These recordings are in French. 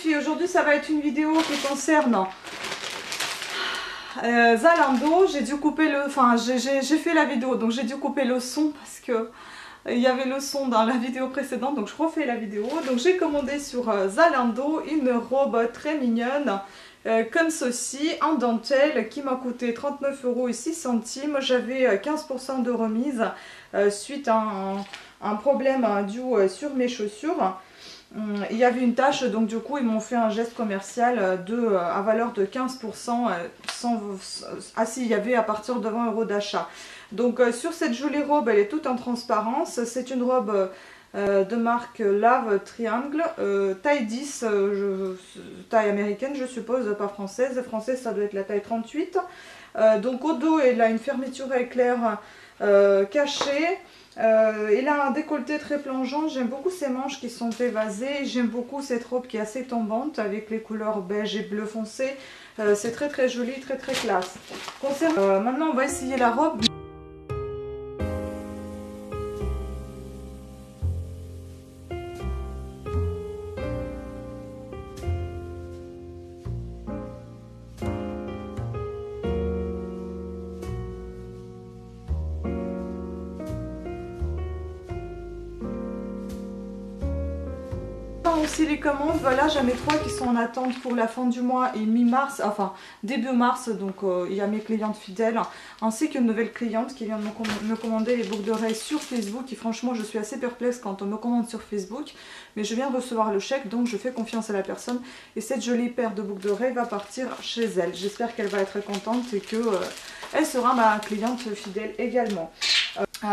filles, aujourd'hui ça va être une vidéo qui concerne Zalando. J'ai dû couper le... Enfin, j'ai fait la vidéo, donc j'ai dû couper le son parce que il y avait le son dans la vidéo précédente, donc je refais la vidéo. Donc j'ai commandé sur Zalando une robe très mignonne, comme ceci, en dentelle, qui m'a coûté 39,06 €. J'avais 15% de remise suite à un problème dû sur mes chaussures. Il y avait une tâche, donc du coup ils m'ont fait un geste commercial à valeur de 15%, il y avait à partir de 20 € d'achat. Donc sur cette jolie robe, elle est toute en transparence. C'est une robe de marque Love Triangle, taille 10, taille américaine je suppose, pas française. Française ça doit être la taille 38. Donc au dos elle a une fermeture éclair cachée. Il a un décolleté très plongeant. J'aime beaucoup ces manches qui sont évasées. J'aime beaucoup cette robe qui est assez tombante avec les couleurs beige et bleu foncé. C'est très très joli, très très classe. Maintenant on va essayer la robe. Aussi les commandes, voilà, j'en ai 3 qui sont en attente pour la fin du mois et mi-mars, enfin début mars. Donc il y a mes clientes fidèles ainsi qu'une nouvelle cliente qui vient de me commander les boucles d'oreilles sur Facebook. Et franchement je suis assez perplexe quand on me commande sur Facebook, mais je viens de recevoir le chèque, donc je fais confiance à la personne et cette jolie paire de boucles d'oreilles va partir chez elle. J'espère qu'elle va être contente et que elle sera ma cliente fidèle également.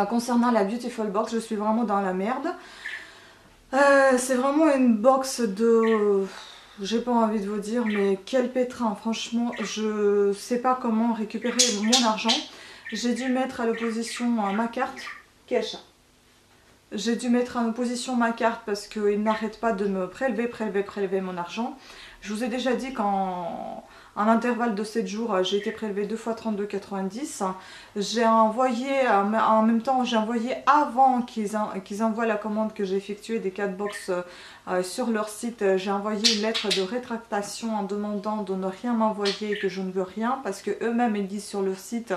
Concernant la Beautiful Box, je suis vraiment dans la merde. C'est vraiment une box de... J'ai pas envie de vous dire, mais quel pétrin. Franchement, je sais pas comment récupérer mon argent. J'ai dû mettre à l'opposition ma carte. Cash. J'ai dû mettre à l'opposition ma carte parce qu'il n'arrête pas de me prélever mon argent. Je vous ai déjà dit qu'en intervalle de 7 jours, j'ai été prélevée 2 fois 32,90 €. J'ai envoyé, en même temps, j'ai envoyé avant qu'ils envoient la commande que j'ai effectuée des 4 box sur leur site. J'ai envoyé une lettre de rétractation en demandant de ne rien m'envoyer et que je ne veux rien parce que eux-mêmes ils disent sur leur site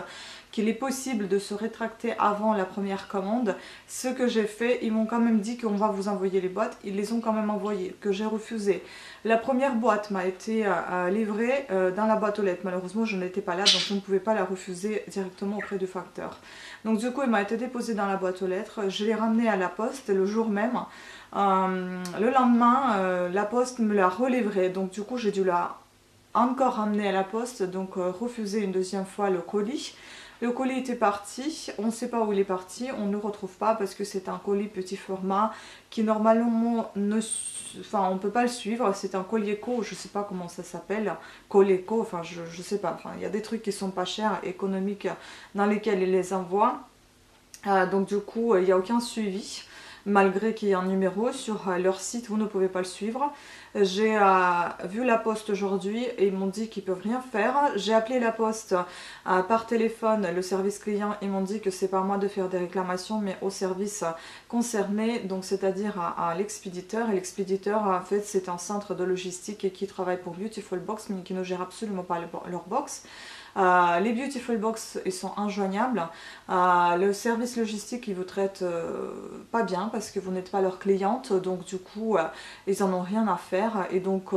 qu'il est possible de se rétracter avant la première commande. Ce que j'ai fait, ils m'ont quand même dit qu'on va vous envoyer les boîtes. Ils les ont quand même envoyées, que j'ai refusé. La première boîte m'a été livrée dans la boîte aux lettres. Malheureusement, je n'étais pas là, donc je ne pouvais pas la refuser directement auprès du facteur. Donc du coup, elle m'a été déposée dans la boîte aux lettres. Je l'ai ramenée à la poste le jour même. Le lendemain, la poste me l'a relivrée. Donc du coup, j'ai dû la encore ramener à la poste, donc refuser une deuxième fois le colis. Le colis était parti, on ne sait pas où il est parti, on ne le retrouve pas parce que c'est un colis petit format qui normalement ne... Enfin, on ne peut pas le suivre, c'est un Coleco, je ne sais pas comment ça s'appelle, Coleco, enfin je ne sais pas, enfin, il y a des trucs qui sont pas chers, économiques, dans lesquels ils les envoient. Donc du coup, il n'y a aucun suivi. Malgré qu'il y ait un numéro sur leur site, vous ne pouvez pas le suivre. J'ai vu la poste aujourd'hui et ils m'ont dit qu'ils ne peuvent rien faire. J'ai appelé la poste par téléphone, le service client, ils m'ont dit que c'est pas à moi de faire des réclamations mais au service concerné, donc c'est-à-dire à l'expéditeur. Et l'expéditeur en fait c'est un centre de logistique et qui travaille pour Beautiful Box mais qui ne gère absolument pas leur box. Les Beautiful Box ils sont injoignables. Le service logistique il vous traite pas bien parce que vous n'êtes pas leur cliente, donc du coup ils en ont rien à faire. Et donc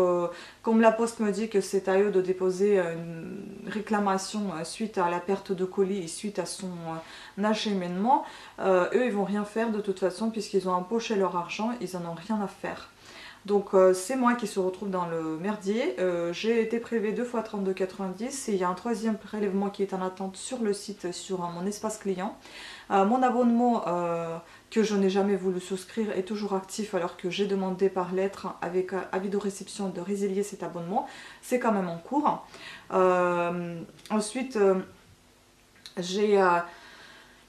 comme la poste me dit que c'est à eux de déposer une réclamation suite à la perte de colis et suite à son acheminement, eux ils vont rien faire de toute façon puisqu'ils ont empoché leur argent, ils en ont rien à faire. Donc c'est moi qui se retrouve dans le merdier. J'ai été prélevée 2 fois 32,90 € et il y a un troisième prélèvement qui est en attente sur le site, sur mon espace client. Mon abonnement que je n'ai jamais voulu souscrire est toujours actif alors que j'ai demandé par lettre avec avis de réception de résilier cet abonnement. C'est quand même en cours. Ensuite, j'ai...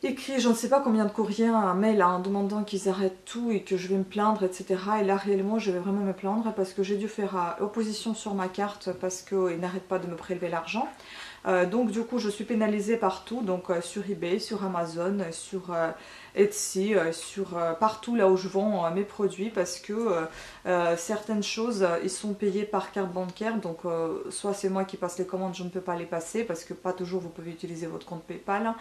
écrit je ne sais pas combien de courriers, un mail en demandant qu'ils arrêtent tout et que je vais me plaindre, etc. Et là réellement je vais vraiment me plaindre parce que j'ai dû faire opposition sur ma carte parce qu'ils n'arrêtent pas de me prélever l'argent. Donc du coup je suis pénalisée partout, donc sur eBay, sur Amazon, sur Etsy, sur partout là où je vends mes produits, parce que certaines choses ils sont payés par carte bancaire, donc soit c'est moi qui passe les commandes, je ne peux pas les passer parce que pas toujours vous pouvez utiliser votre compte PayPal,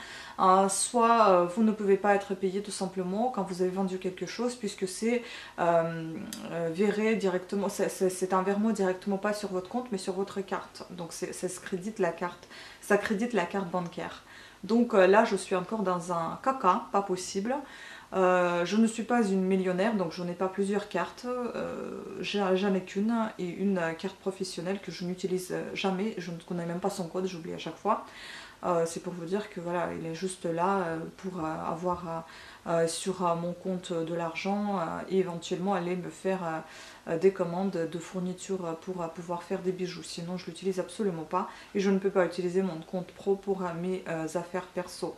soit vous ne pouvez pas être payé tout simplement quand vous avez vendu quelque chose, puisque c'est viré directement, c'est un virement directement pas sur votre compte mais sur votre carte, donc ça se crédite la carte, ça crédite la carte bancaire. Donc là je suis encore dans un caca, pas possible. Je ne suis pas une millionnaire, donc je n'ai pas plusieurs cartes, j'en ai qu'une, et une carte professionnelle que je n'utilise jamais, je ne connais même pas son code, j'oublie à chaque fois. C'est pour vous dire que voilà, il est juste là pour avoir sur mon compte de l'argent et éventuellement aller me faire des commandes de fournitures pour pouvoir faire des bijoux. Sinon je l'utilise absolument pas, et je ne peux pas utiliser mon compte pro pour mes affaires perso.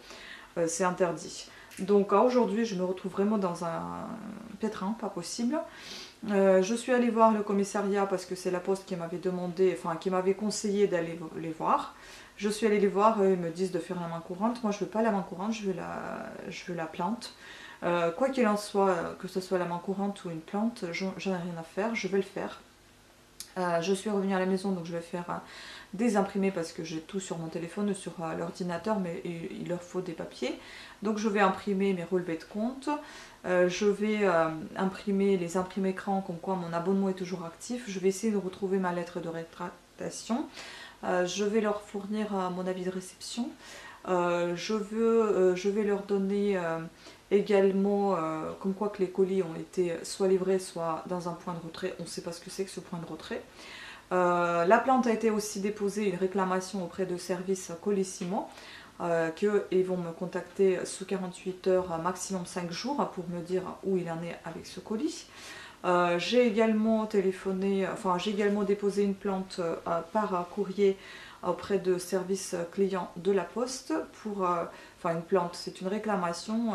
C'est interdit. Donc aujourd'hui je me retrouve vraiment dans un pétrin, pas possible. Je suis allée voir le commissariat parce que c'est la poste qui m'avait demandé, enfin qui m'avait conseillé d'aller les voir. Je suis allée les voir, eux ils me disent de faire la main courante. Moi je veux pas la main courante, je veux la plante. Quoi qu'il en soit, que ce soit la main courante ou une plante, j'en ai rien à faire, je vais le faire. Je suis revenue à la maison, donc je vais faire des imprimés parce que j'ai tout sur mon téléphone ou sur l'ordinateur, mais il leur faut des papiers. Donc je vais imprimer mes relevés de compte, je vais imprimer les imprimés écran comme quoi mon abonnement est toujours actif, je vais essayer de retrouver ma lettre de rétractation, je vais leur fournir mon avis de réception, je vais leur donner également comme quoi que les colis ont été soit livrés soit dans un point de retrait. On ne sait pas ce que c'est que ce point de retrait. La plante a été aussi déposée, une réclamation auprès de service Colissimo, qu'ils vont me contacter sous 48 heures, maximum 5 jours, pour me dire où il en est avec ce colis. J'ai également téléphoné, enfin j'ai également déposé une plante par courrier auprès de service client de la Poste pour, enfin une plainte, c'est une réclamation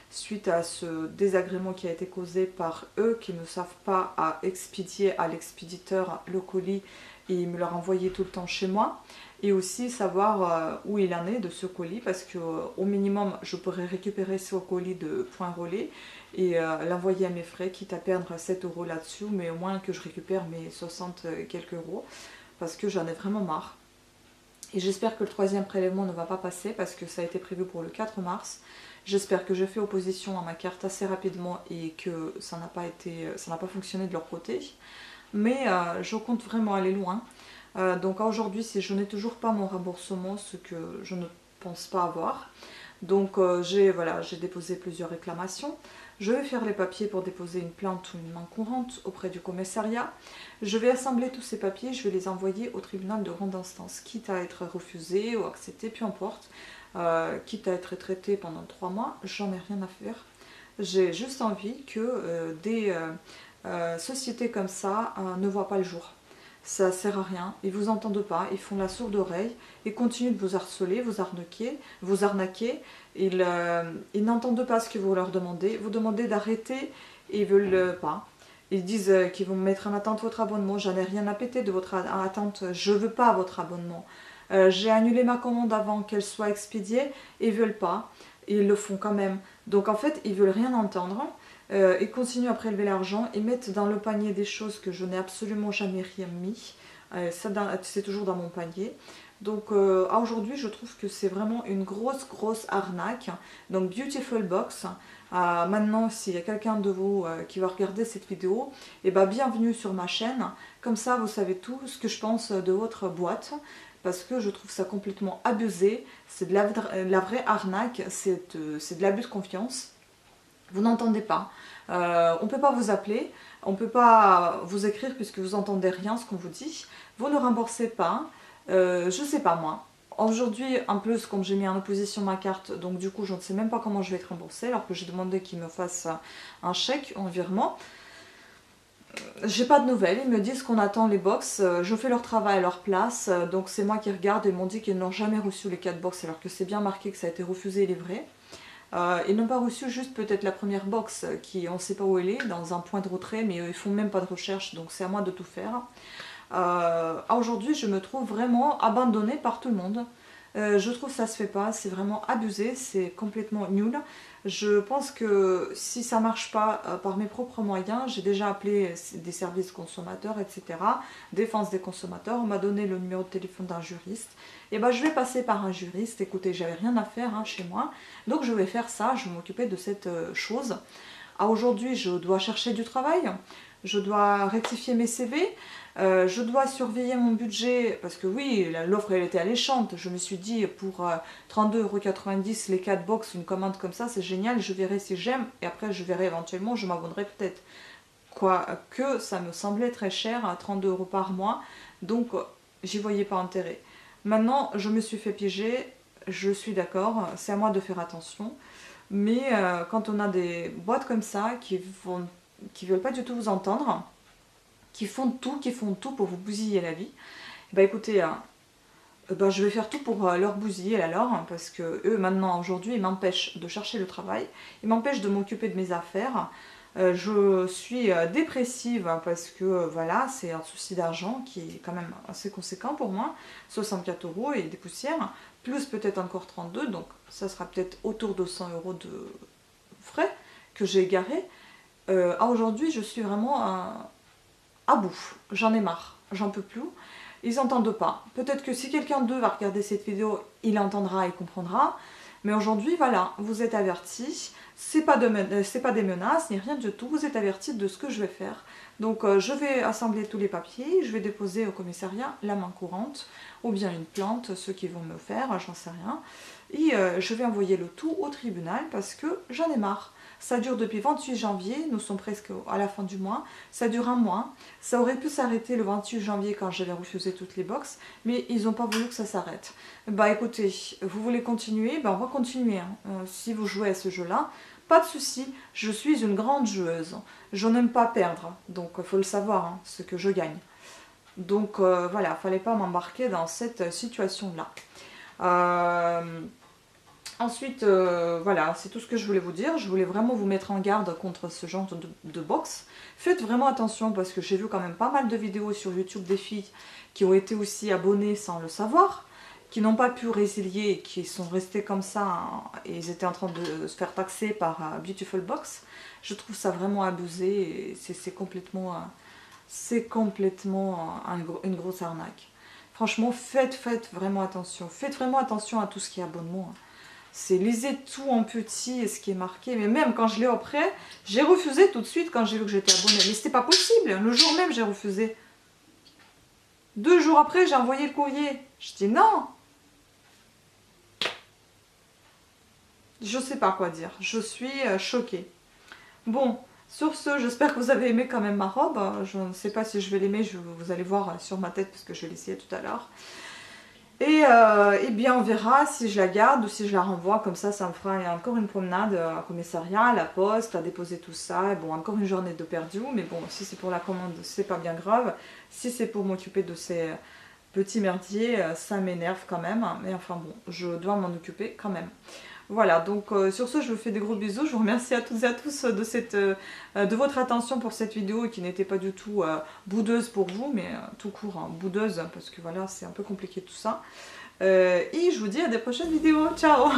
suite à ce désagrément qui a été causé par eux qui ne savent pas à expédier à l'expéditeur le colis et me le renvoyer tout le temps chez moi, et aussi savoir où il en est de ce colis, parce que au minimum je pourrais récupérer ce colis de point relais et l'envoyer à mes frais, quitte à perdre 7 € là-dessus, mais au moins que je récupère mes 60 quelques euros, parce que j'en ai vraiment marre. Et j'espère que le troisième prélèvement ne va pas passer parce que ça a été prévu pour le 4 mars. J'espère que j'ai fait opposition à ma carte assez rapidement et que ça n'a pas fonctionné de leur côté. Mais je compte vraiment aller loin. Donc aujourd'hui, si je n'ai toujours pas mon remboursement, ce que je ne pense pas avoir, donc j'ai déposé plusieurs réclamations. Je vais faire les papiers pour déposer une plainte ou une main courante auprès du commissariat. Je vais assembler tous ces papiers, je vais les envoyer au tribunal de grande instance, quitte à être refusé ou accepté, peu importe, quitte à être traité pendant 3 mois, j'en ai rien à faire. J'ai juste envie que des sociétés comme ça ne voient pas le jour. Ça sert à rien, ils vous entendent pas, ils font la sourde oreille, ils continuent de vous harceler, vous arnaquer, ils n'entendent pas ce que vous leur demandez, vous demandez d'arrêter et ils veulent pas. Ils disent qu'ils vont mettre en attente votre abonnement, j'en ai rien à péter de votre attente, je veux pas votre abonnement. J'ai annulé ma commande avant qu'elle soit expédiée, ils veulent pas, et ils le font quand même. Donc en fait, ils veulent rien entendre. Ils continuent à prélever l'argent et mettent dans le panier des choses que je n'ai absolument jamais rien mis. C'est toujours dans mon panier. Donc aujourd'hui, je trouve que c'est vraiment une grosse arnaque. Donc Beautiful Box. Maintenant, s'il y a quelqu'un de vous qui va regarder cette vidéo, et bienvenue sur ma chaîne. Comme ça, vous savez tout ce que je pense de votre boîte. Parce que je trouve ça complètement abusé. C'est de la vraie arnaque. C'est de l'abus de confiance. Vous n'entendez pas, on ne peut pas vous appeler, on ne peut pas vous écrire puisque vous n'entendez rien ce qu'on vous dit, vous ne remboursez pas, je ne sais pas moi. Aujourd'hui, en plus, comme j'ai mis en opposition ma carte, donc du coup je ne sais même pas comment je vais être remboursée, alors que j'ai demandé qu'ils me fassent un chèque, un virement. J'ai pas de nouvelles, ils me disent qu'on attend les box, je fais leur travail à leur place, donc c'est moi qui regarde, et ils m'ont dit qu'ils n'ont jamais reçu les 4 box alors que c'est bien marqué que ça a été refusé et livré. Ils n'ont pas reçu juste peut-être la première box qui on ne sait pas où elle est, dans un point de retrait, mais ils font même pas de recherche, donc c'est à moi de tout faire. Aujourd'hui, je me trouve vraiment abandonnée par tout le monde. Je trouve que ça se fait pas, c'est vraiment abusé, c'est complètement nul. Je pense que si ça marche pas par mes propres moyens, j'ai déjà appelé des services consommateurs, etc. Défense des consommateurs, on m'a donné le numéro de téléphone d'un juriste. Et ben je vais passer par un juriste. Écoutez, j'avais rien à faire chez moi, donc je vais faire ça, je vais m'occuper de cette chose. Aujourd'hui, je dois chercher du travail, je dois rectifier mes CV. Je dois surveiller mon budget parce que oui, l'offre elle était alléchante. Je me suis dit pour 32,90 € les 4 box, une commande comme ça, c'est génial. Je verrai si j'aime et après je verrai éventuellement, je m'abonnerai peut-être. Quoique ça me semblait très cher à 32 € par mois, donc j'y voyais pas intérêt. Maintenant, je me suis fait piéger, je suis d'accord, c'est à moi de faire attention. Mais quand on a des boîtes comme ça qui veulent pas du tout vous entendre, qui font tout pour vous bousiller la vie, bah écoutez, je vais faire tout pour leur bousiller la leur, parce que eux maintenant aujourd'hui ils m'empêchent de chercher le travail, ils m'empêchent de m'occuper de mes affaires. Je suis dépressive parce que voilà, c'est un souci d'argent qui est quand même assez conséquent pour moi, 64 € et des poussières, plus peut-être encore 32, donc ça sera peut-être autour de 100 € de frais que j'ai égarés. Aujourd'hui je suis vraiment à bout, j'en ai marre, j'en peux plus. Ils n'entendent pas. Peut-être que si quelqu'un d'eux va regarder cette vidéo, il entendra et comprendra. Mais aujourd'hui, voilà, vous êtes avertis. C'est pas des menaces, ni rien du tout. Vous êtes avertis de ce que je vais faire. Donc je vais assembler tous les papiers, je vais déposer au commissariat la main courante, ou bien une plainte, ceux qui vont me faire, j'en sais rien. Et je vais envoyer le tout au tribunal parce que j'en ai marre. Ça dure depuis 28 janvier, nous sommes presque à la fin du mois, ça dure un mois. Ça aurait pu s'arrêter le 28 janvier quand j'avais refusé toutes les box, mais ils n'ont pas voulu que ça s'arrête. Bah écoutez, vous voulez continuer, bah on va continuer. Si vous jouez à ce jeu-là, pas de souci, je suis une grande joueuse. Je n'aime pas perdre, donc il faut le savoir, ce que je gagne. Donc voilà, fallait pas m'embarquer dans cette situation-là. Ensuite, voilà, c'est tout ce que je voulais vous dire. Je voulais vraiment vous mettre en garde contre ce genre de box. Faites vraiment attention parce que j'ai vu quand même pas mal de vidéos sur YouTube des filles qui ont été aussi abonnées sans le savoir, qui n'ont pas pu résilier, qui sont restées comme ça et ils étaient en train de se faire taxer par Beautiful Box. Je trouve ça vraiment abusé et c'est complètement une grosse arnaque. Franchement, faites vraiment attention. Faites vraiment attention à tout ce qui est abonnement. C'est lisez tout en petit, ce qui est marqué. Mais même quand je l'ai après, j'ai refusé tout de suite quand j'ai vu que j'étais abonnée. Mais c'était pas possible. Le jour même, j'ai refusé. 2 jours après, j'ai envoyé le courrier. Je dis non. Je sais pas quoi dire. Je suis choquée. Bon, sur ce, j'espère que vous avez aimé quand même ma robe. Je ne sais pas si je vais l'aimer. Vous allez voir sur ma tête parce que je vais l'essayer tout à l'heure. Et bien on verra si je la garde ou si je la renvoie, comme ça me fera encore une promenade au commissariat, à la poste, à déposer tout ça, et bon encore une journée de perdu, mais bon si c'est pour la commande c'est pas bien grave, si c'est pour m'occuper de ces petits merdiers ça m'énerve quand même, mais enfin bon je dois m'en occuper quand même. Voilà, donc sur ce, je vous fais des gros bisous. Je vous remercie à toutes et à tous de votre attention pour cette vidéo qui n'était pas du tout boudeuse pour vous, mais tout court, boudeuse, parce que voilà, c'est un peu compliqué tout ça. Et je vous dis à des prochaines vidéos. Ciao!